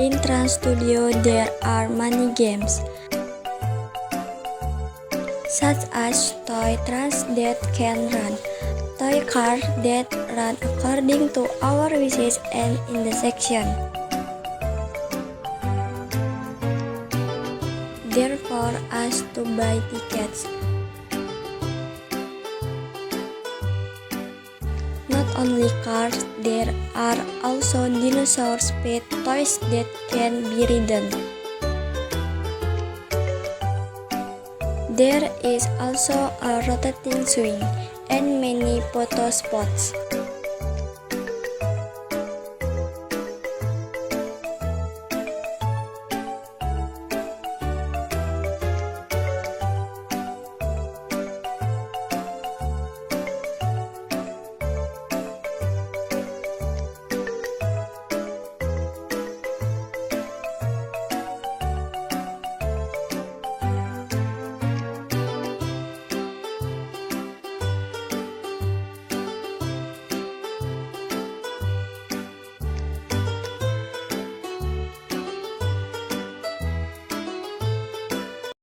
In Trans Studio there are many games, such as toy trains that can run, toy cars that run according to our wishes and in the section. Therefore, us to buy tickets. Not only cars, there are also dinosaur speed toys that can be ridden. There is also a rotating swing and many photo spots.